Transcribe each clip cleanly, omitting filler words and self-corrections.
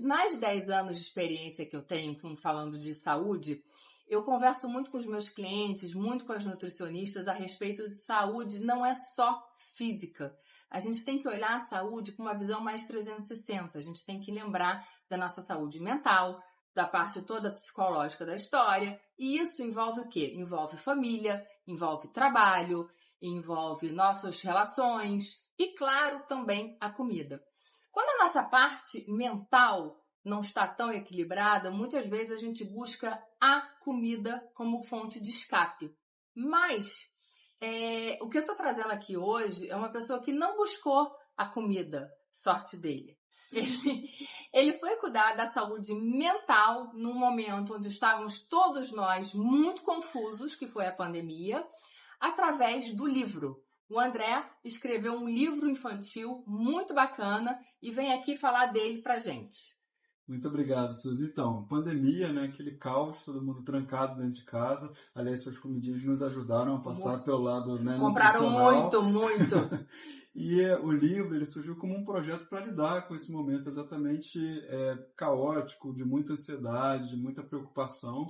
mais de 10 anos de experiência que eu tenho falando de saúde, eu converso muito com os meus clientes, muito com as nutricionistas a respeito de saúde, não é só física. A gente tem que olhar a saúde com uma visão mais 360. A gente tem que lembrar da nossa saúde mental, da parte toda psicológica da história. E isso envolve o quê? Envolve família, envolve trabalho, envolve nossas relações e, claro, também a comida. Quando a nossa parte mental não está tão equilibrada, muitas vezes a gente busca a comida como fonte de escape. Mas o que eu estou trazendo aqui hoje é uma pessoa que não buscou a comida, sorte dele. Ele foi cuidar da saúde mental num momento onde estávamos todos nós muito confusos, que foi a pandemia, através do livro. O André escreveu um livro infantil muito bacana e vem aqui falar dele pra gente. Muito obrigado, Suzy. Então, pandemia, né? Aquele caos, todo mundo trancado dentro de casa. Aliás, suas comidinhas nos ajudaram a passar pelo lado, né, compraram nutricional. muito. E o livro, ele surgiu como um projeto para lidar com esse momento exatamente caótico, de muita ansiedade, de muita preocupação.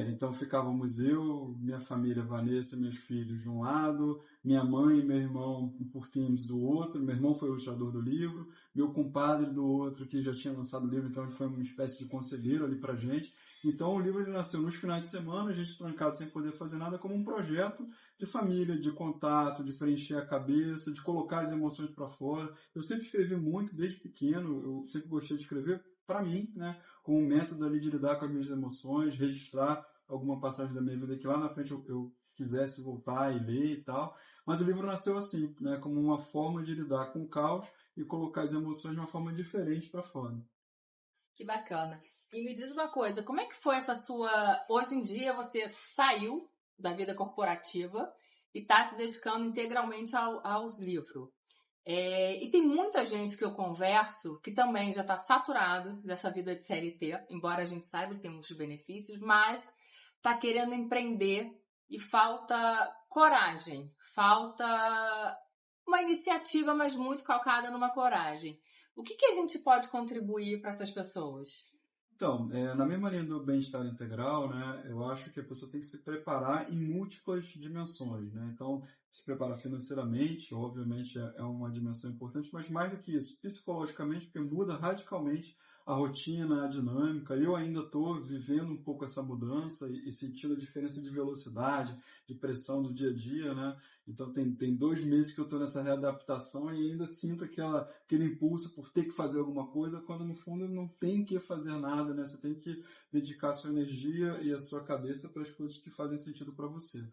Então ficávamos eu, minha família, Vanessa, meus filhos de um lado, minha mãe e meu irmão por Teams do outro. Meu irmão foi o ilustrador do livro, meu compadre do outro que já tinha lançado o livro, então ele foi uma espécie de conselheiro ali pra gente. Então o livro ele nasceu nos finais de semana, a gente trancado sem poder fazer nada, como um projeto de família, de contato, de preencher a cabeça, de colocar as emoções para fora. Eu sempre escrevi muito desde pequeno, eu sempre gostei de escrever para mim, né, com um método ali de lidar com as minhas emoções, registrar alguma passagem da minha vida que lá na frente eu quisesse voltar e ler e tal. Mas o livro nasceu assim, né, como uma forma de lidar com o caos e colocar as emoções de uma forma diferente para fora. Que bacana. E me diz uma coisa, como é que foi essa sua... Hoje em dia você saiu da vida corporativa e está se dedicando integralmente aos livros. E tem muita gente que eu converso que também já está saturado dessa vida de CLT, embora a gente saiba que tem muitos benefícios, mas está querendo empreender e falta coragem, falta uma iniciativa, mas muito calcada numa coragem. O que a gente pode contribuir para essas pessoas? Então, na mesma linha do bem-estar integral, né, eu acho que a pessoa tem que se preparar em múltiplas dimensões, né? Então, se preparar financeiramente, obviamente, é uma dimensão importante, mas mais do que isso, psicologicamente, porque muda radicalmente a rotina, a dinâmica. Eu ainda estou vivendo um pouco essa mudança e sentindo a diferença de velocidade, de pressão do dia a dia, né? Então, tem 2 meses que eu estou nessa readaptação e ainda sinto aquele impulso por ter que fazer alguma coisa, quando no fundo não tem que fazer nada, né? Você tem que dedicar a sua energia e a sua cabeça para as coisas que fazem sentido para você.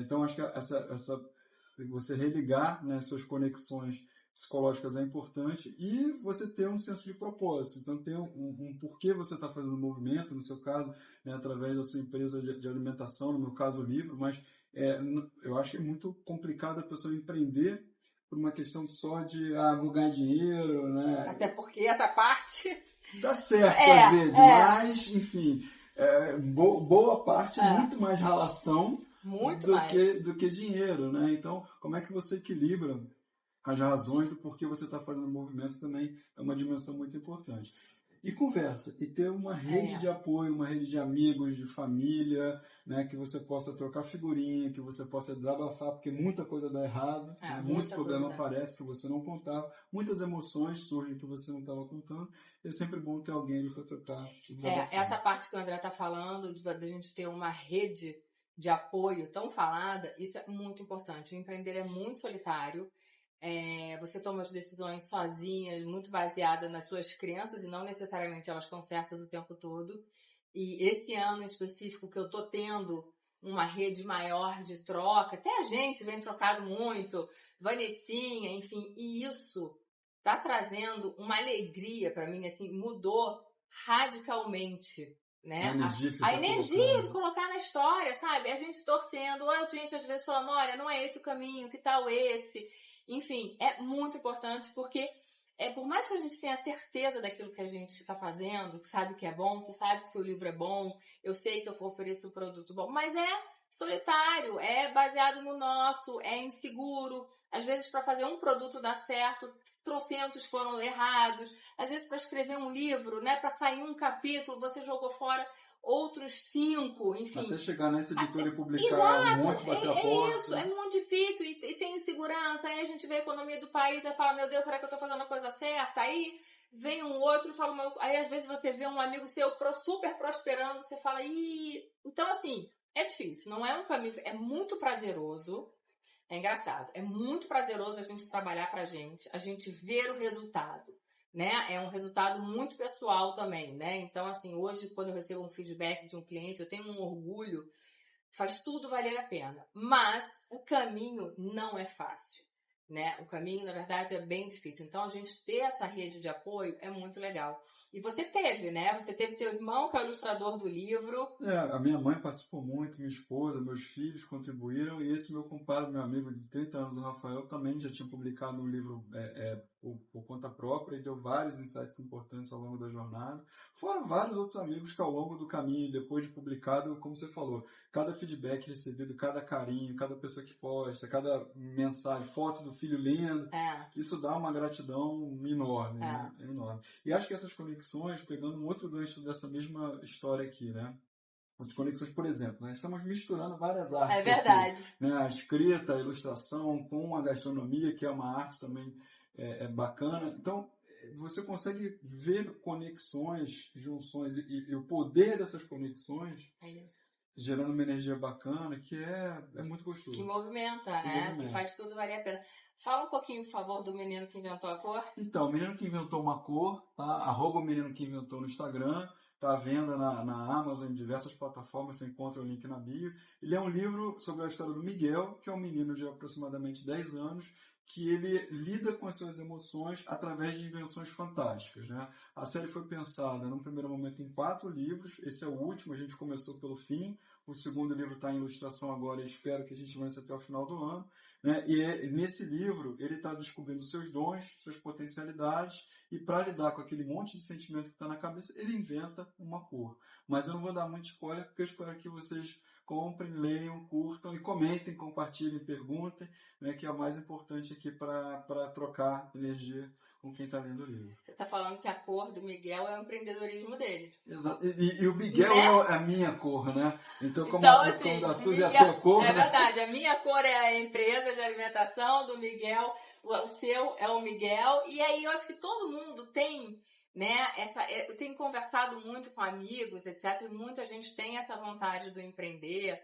Então, acho que você religar, né, suas conexões psicológicas é importante e você ter um senso de propósito. Então, ter um porquê você está fazendo o movimento, no seu caso, né, através da sua empresa de alimentação, no meu caso, o livro, mas eu acho que é muito complicado a pessoa empreender por uma questão só de vou ganhar dinheiro, né? Até porque essa parte... Dá certo às vezes, mas, enfim, boa parte muito mais relação do que dinheiro, né? Então, como é que você equilibra as razões do porquê você está fazendo o movimento também é uma dimensão muito importante. E conversa, e ter uma rede de apoio, uma rede de amigos, de família, né, que você possa trocar figurinha, que você possa desabafar, porque muita coisa dá errado, né, muito problema aparece que você não contava, muitas emoções surgem que você não estava contando, e é sempre bom ter alguém ali para trocar e desabafar. Essa parte que o André está falando, da gente ter uma rede de apoio tão falada, isso é muito importante. O empreender é muito solitário. Você toma as decisões sozinha, muito baseada nas suas crenças e não necessariamente elas estão certas o tempo todo. E esse ano em específico que eu tô tendo uma rede maior de troca, até a gente vem trocado muito, Vanessinha, enfim, e isso tá trazendo uma alegria para mim, assim, mudou radicalmente, né? A energia de colocar na história, sabe? A gente torcendo, ou a gente às vezes falando, olha, não é esse o caminho, que tal esse? Enfim, é muito importante porque por mais que a gente tenha certeza daquilo que a gente está fazendo, que sabe que é bom, você sabe que seu livro é bom, eu sei que eu ofereço um produto bom, mas solitário, é baseado no nosso, é inseguro. Às vezes, para fazer um produto dar certo, trocentos foram errados. Às vezes, para escrever um livro, né, para sair um capítulo, você jogou fora outros 5, enfim. Até chegar nessa editora e publicar Exato, um monte, bater a porta. Isso, é muito difícil e tem insegurança. Aí a gente vê a economia do país e fala, meu Deus, será que eu estou fazendo a coisa certa? Aí vem um outro e fala, aí às vezes você vê um amigo seu super prosperando, você fala, ih... Então, assim, é difícil, não é um caminho, é muito prazeroso. É engraçado, é muito prazeroso a gente trabalhar pra gente, a gente ver o resultado, né? É um resultado muito pessoal também, né? Então, assim, hoje, quando eu recebo um feedback de um cliente, eu tenho um orgulho, faz tudo valer a pena. Mas o caminho não é fácil, né? O caminho, na verdade, é bem difícil. Então, a gente ter essa rede de apoio é muito legal. E você teve, né? Você teve seu irmão, que é o ilustrador do livro. A minha mãe participou muito, minha esposa, meus filhos contribuíram, e esse meu compadre, meu amigo de 30 anos, o Rafael, também já tinha publicado um livro por conta própria e deu vários insights importantes ao longo da jornada. Fora vários outros amigos que ao longo do caminho, depois de publicado, como você falou, cada feedback recebido, cada carinho, cada pessoa que posta, cada mensagem, foto do filho lendo, isso dá uma gratidão enorme, né? É enorme. E acho que essas conexões, pegando um outro gancho dessa mesma história aqui, né? As conexões, por exemplo, né? Estamos misturando várias artes. É verdade. Aqui, né? A escrita, a ilustração com a gastronomia, que é uma arte também bacana. Então, você consegue ver conexões, junções e o poder dessas conexões. É isso. Gerando uma energia bacana, que é muito gostoso. Que movimenta, né? Que faz tudo valer a pena. Fala um pouquinho, por favor, do menino que inventou a cor. Então, o menino que inventou uma cor, tá? @ menino que inventou no Instagram, tá à venda na Amazon, em diversas plataformas, você encontra o link na bio. Ele é um livro sobre a história do Miguel, que é um menino de aproximadamente 10 anos, que ele lida com as suas emoções através de invenções fantásticas, né? A série foi pensada, num primeiro momento, em 4 livros. Esse é o último, a gente começou pelo fim. O segundo livro está em ilustração agora e espero que a gente lance até o final do ano. Né? E nesse livro, ele está descobrindo seus dons, suas potencialidades, e para lidar com aquele monte de sentimento que está na cabeça, ele inventa uma cor. Mas eu não vou dar muito spoiler, porque eu espero que vocês comprem, leiam, curtam e comentem, compartilhem, perguntem, né, que é o mais importante aqui para trocar energia com quem está lendo o livro. Você está falando que a cor do Miguel é o empreendedorismo dele. Exato. E o Miguel, né, é a minha cor, né? Então, como assim, da Suzy é a sua cor, é né? verdade. A minha cor é a empresa de alimentação do Miguel, o seu é o Miguel. E aí eu acho que todo mundo tem, né? Eu tenho conversado muito com amigos, etc. E muita gente tem essa vontade do empreender,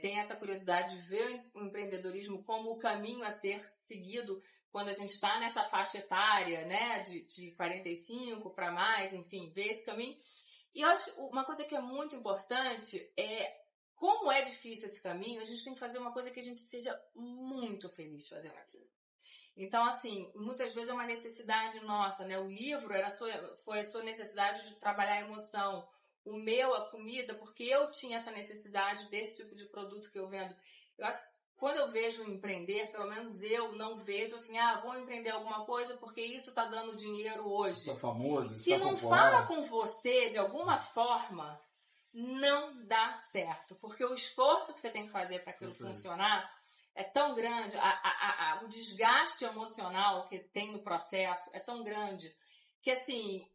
tem essa curiosidade de ver o empreendedorismo como o caminho a ser seguido quando a gente está nessa faixa etária, né, de 45 para mais, enfim, ver esse caminho. E eu acho que uma coisa que é muito importante é, como é difícil esse caminho, a gente tem que fazer uma coisa que a gente seja muito feliz fazendo aquilo. Então, assim, muitas vezes é uma necessidade nossa, né? O livro foi a sua necessidade de trabalhar a emoção. O meu, a comida, porque eu tinha essa necessidade desse tipo de produto que eu vendo. Eu acho que quando eu vejo empreender, pelo menos eu não vejo assim, vou empreender alguma coisa porque isso está dando dinheiro hoje. Isso é famoso, isso Se não fala com você de alguma forma, não dá certo. Porque o esforço que você tem que fazer para aquilo funcionar é tão grande, o desgaste emocional que tem no processo é tão grande, que assim,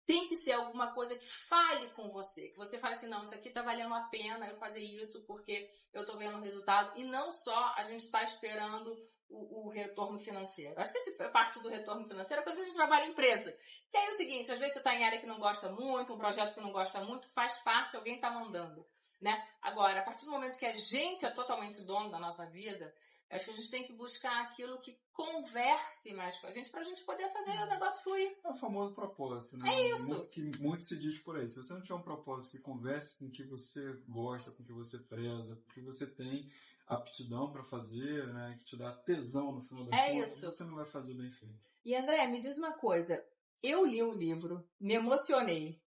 tem que ser alguma coisa que fale com você, que você fale assim, não, isso aqui tá valendo a pena eu fazer isso porque eu tô vendo o resultado, e não só a gente tá esperando o retorno financeiro. Acho que essa parte do retorno financeiro é quando a gente trabalha em empresa. Que aí é o seguinte, às vezes você tá em área que não gosta muito, um projeto que não gosta muito, faz parte, alguém tá mandando, né? Agora, a partir do momento que a gente é totalmente dono da nossa vida, acho que a gente tem que buscar aquilo que converse mais com a gente pra gente poder fazer o negócio fluir. É o famoso propósito, né? É isso. Muito se diz por aí. Se você não tiver um propósito que converse com o que você gosta, com o que você preza, com o que você tem aptidão para fazer, né? Que te dá tesão no final das contas, você não vai fazer bem feito. E André, me diz uma coisa. Eu li o livro, me emocionei.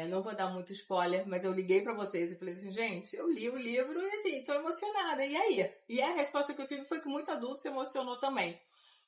Não vou dar muito spoiler, mas eu liguei pra vocês e falei assim, gente, eu li o livro e assim, tô emocionada, e aí? E a resposta que eu tive foi que muito adulto se emocionou também.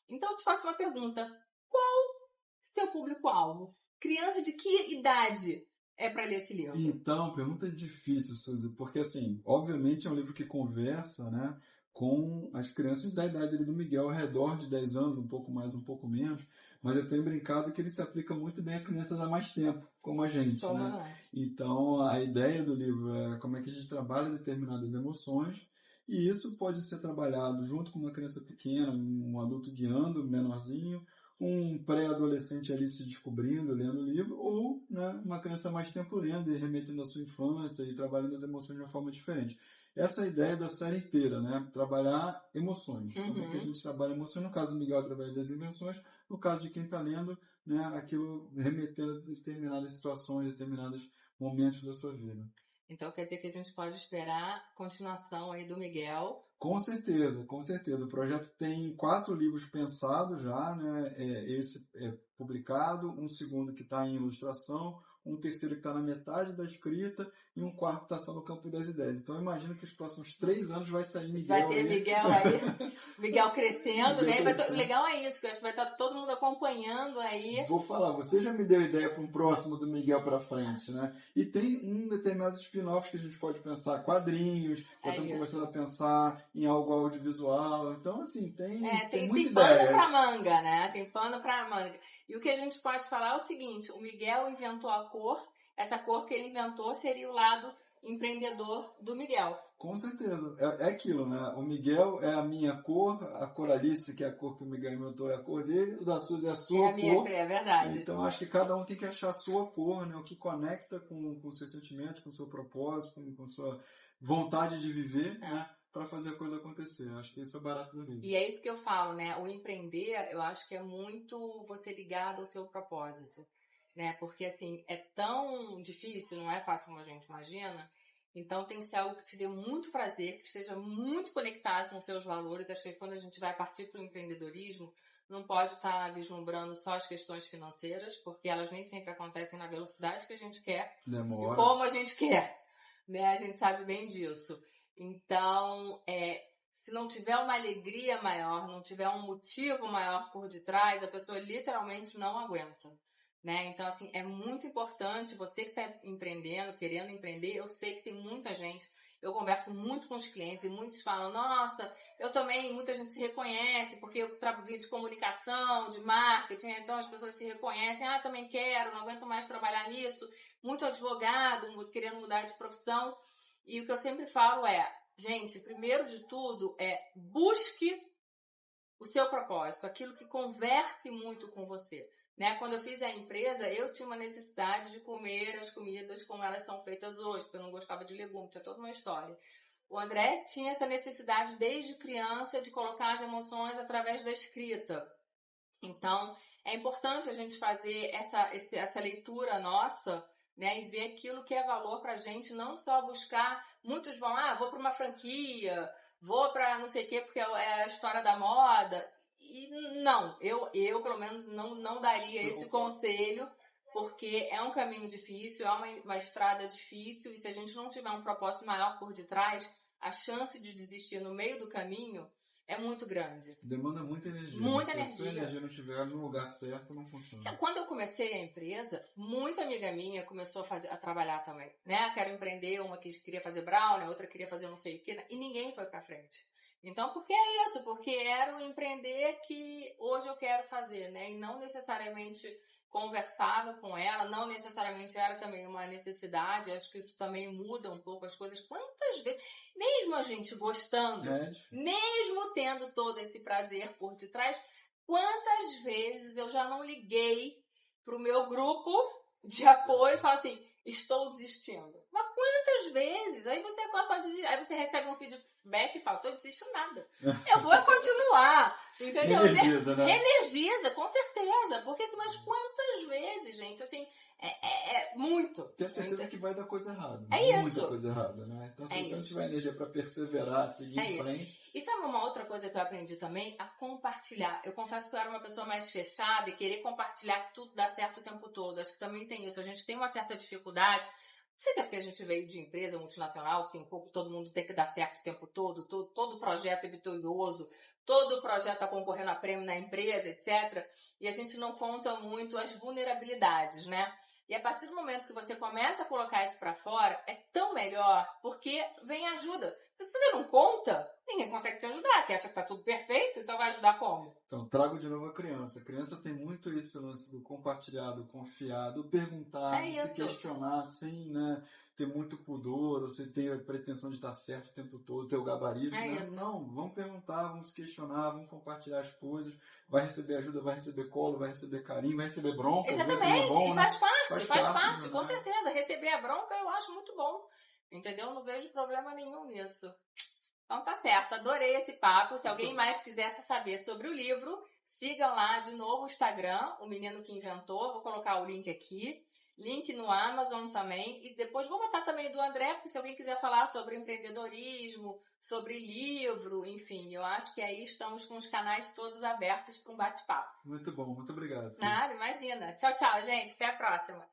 Então eu te faço uma pergunta, qual seu público-alvo? Criança de que idade é para ler esse livro? Então, pergunta difícil, Suzy, porque assim, obviamente é um livro que conversa, né, com as crianças da idade ali do Miguel, ao redor de 10 anos, um pouco mais, um pouco menos, mas eu tenho brincado que ele se aplica muito bem a crianças há mais tempo, como a gente, Como né? nós. Então, a ideia do livro é como é que a gente trabalha determinadas emoções, e isso pode ser trabalhado junto com uma criança pequena, um adulto guiando, menorzinho, um pré-adolescente ali se descobrindo, lendo o livro, ou, né, uma criança mais tempo lendo e remetendo à sua infância e trabalhando as emoções de uma forma diferente. Essa é a ideia da série inteira, né? Trabalhar emoções. Como é que a gente trabalha emoções? No caso do Miguel, através das emoções. No caso de quem está lendo, né, aquilo remetendo a determinadas situações, determinados momentos da sua vida. Então quer dizer que a gente pode esperar continuação aí do Miguel. Com certeza, com certeza. O projeto tem 4 livros pensados já, né? Esse é publicado, um segundo que está em ilustração, um terceiro que está na metade da escrita e um quarto que está só no campo das ideias. Então eu imagino que os próximos 3 anos vai sair Miguel. Vai ter Miguel aí, Miguel crescendo, Miguel né? crescendo. O legal é isso, que eu acho que vai estar todo mundo acompanhando aí. Vou falar, você já me deu ideia para um próximo do Miguel para frente, né? E tem determinados spin-offs que a gente pode pensar, quadrinhos, já estamos começando a pensar em algo audiovisual. Então, assim, tem muita pano ideia. pra manga, né? Tem pano pra manga. E o que a gente pode falar é o seguinte, o Miguel inventou a cor, essa cor que ele inventou seria o lado empreendedor do Miguel. Com certeza. É aquilo, né? O Miguel é a minha cor, a Coralice, que é a cor que o Miguel inventou, é a cor dele, o da Suzy é a sua cor. É verdade. Então, acho que cada um tem que achar a sua cor, né? O que conecta com os seus sentimentos, com o seu propósito, com a sua vontade de viver, né? Para fazer a coisa acontecer. Acho que esse é o barato do livro. E é isso que eu falo, né? O empreender, eu acho que é muito você ligado ao seu propósito, né? Porque, assim, é tão difícil, não é fácil como a gente imagina. Então, tem que ser algo que te dê muito prazer, que esteja muito conectado com os seus valores. Acho que quando a gente vai partir para o empreendedorismo, não pode estar vislumbrando só as questões financeiras, porque elas nem sempre acontecem na velocidade que a gente quer. Demora. E como a gente quer, né? A gente sabe bem disso. Então, se não tiver uma alegria maior, não tiver um motivo maior por detrás, a pessoa literalmente não aguenta, né? Então, assim, é muito importante, você que está empreendendo, querendo empreender, eu sei que tem muita gente, eu converso muito com os clientes e muitos falam, nossa, eu também, muita gente se reconhece, porque eu trabalho de comunicação, de marketing, então as pessoas se reconhecem, também quero, não aguento mais trabalhar nisso, muito advogado, querendo mudar de profissão. E o que eu sempre falo é, gente, primeiro de tudo busque o seu propósito, aquilo que converse muito com você, né? Quando eu fiz a empresa, eu tinha uma necessidade de comer as comidas como elas são feitas hoje, porque eu não gostava de legumes, tinha toda uma história. O André tinha essa necessidade desde criança de colocar as emoções através da escrita. Então, é importante a gente fazer essa leitura nossa, né, e ver aquilo que é valor pra gente, não só buscar, muitos vão, vou para uma franquia, vou para não sei o quê, porque é a história da moda, e não, eu pelo menos não daria esse conselho, porque é um caminho difícil, é uma estrada difícil, e se a gente não tiver um propósito maior por detrás, a chance de desistir no meio do caminho é muito grande. Demanda muita energia. Muita Se energia. a sua energia não estiver no lugar certo, não funciona. Quando eu comecei a empresa, muita amiga minha começou a trabalhar também, né? Quero empreender, uma que queria fazer brownie, outra queria fazer não sei o que, e ninguém foi pra frente. Então, por que é isso? Porque era o empreender que hoje eu quero fazer, né? E não necessariamente conversava com ela, não necessariamente era também uma necessidade, acho que isso também muda um pouco as coisas. Quantas vezes, mesmo a gente gostando, mesmo tendo todo esse prazer por detrás, quantas vezes eu já não liguei pro meu grupo de apoio e falo assim, estou desistindo. Mas quantas vezes? Aí você aí você recebe um feedback e fala, estou desistindo nada. Eu vou continuar. Entendeu? Energiza, né? Energiza, com certeza. Porque assim, mas quantas vezes, gente, assim, muito. Tenho certeza que vai dar coisa errada. Isso. Muita coisa errada, né? Então, se você não tiver energia para perseverar, seguir em frente... E sabe uma outra coisa que eu aprendi também? A compartilhar. Eu confesso que eu era uma pessoa mais fechada e querer compartilhar que tudo dá certo o tempo todo. Acho que também tem isso. A gente tem uma certa dificuldade. Não sei se é porque a gente veio de empresa multinacional, que tem todo mundo tem que dar certo o tempo todo projeto é vitorioso, todo projeto está concorrendo a prêmio na empresa, etc. E a gente não conta muito as vulnerabilidades, né? E a partir do momento que você começa a colocar isso pra fora, é tão melhor, porque vem ajuda. Porque se você não conta, ninguém consegue te ajudar, que acha que tá tudo perfeito, então vai ajudar como? Então, trago de novo a criança. A criança tem muito esse lance do compartilhar, do confiar, do perguntar, É de se isso. questionar sem, né, ter muito pudor, ou você ter a pretensão de estar certo o tempo todo, ter o gabarito, É né? isso. Não, vamos perguntar, vamos se questionar, vamos compartilhar as coisas. Vai receber ajuda, vai receber colo, vai receber carinho, vai receber bronca. Às vezes também é Exatamente, bom, e né? faz parte, com né? certeza. Receber a bronca eu acho muito bom, entendeu? Não vejo problema nenhum nisso. Então tá certo, adorei esse papo. Se alguém mais quiser saber sobre o livro, sigam lá de novo o Instagram, o Menino que Inventou. Vou colocar o link aqui. Link no Amazon também. E depois vou botar também do André, porque se alguém quiser falar sobre empreendedorismo, sobre livro, enfim, eu acho que aí estamos com os canais todos abertos para um bate-papo. Muito bom, muito obrigado. Nada, imagina. Tchau, tchau, gente. Até a próxima.